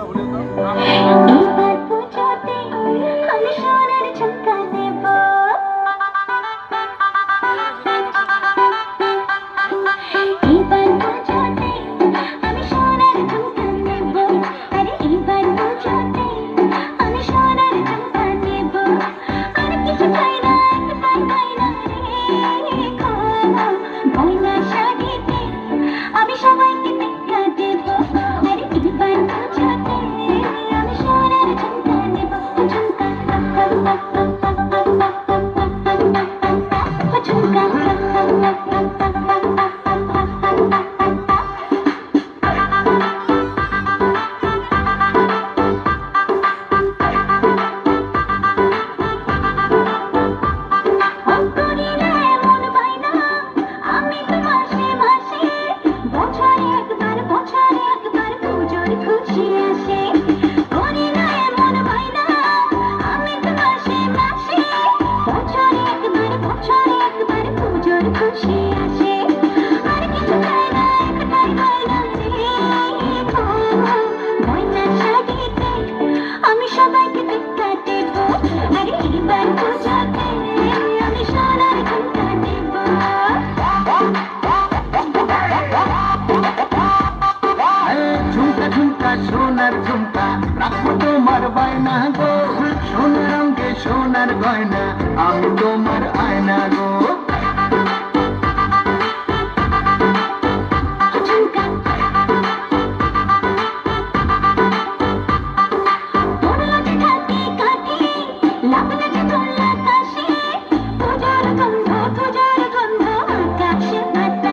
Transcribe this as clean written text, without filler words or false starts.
এবার পুজোতে আমি সোনার ঝুমকা নেব। এবার পুজোতে আমি সোনার ঝুমকা নেব। আরে এবার পুজোতে আমি সোনার ঝুমকা নেব। আর কিছু চাই না, একটাই গয়না রে খোলা। গয়না শাড়িতে আমি সবাইকে দেখা দেব। আরে এবার পুজোতে আমি সোনার ঝুমকা নেব। ঝুমকা খুশি আসে করি না এমন বাইনা আমি তো মাসে মাসে বছরে একবার পুজোর খুশি আসে। আর কিছু চাই না, একটাই গয়না রে গয়না শাড়িতে আমি সবাইকে দেখা দেব। আরে এবার পুজোতে আমি সোনার ঝুমকা নেব। ঝুমকা ঝুমকা সোনার ঝুমকা রাখবো তোমার বায়না গো, সোনার অঙ্গে সোনার গয়না আমি তোমার আয়না গো।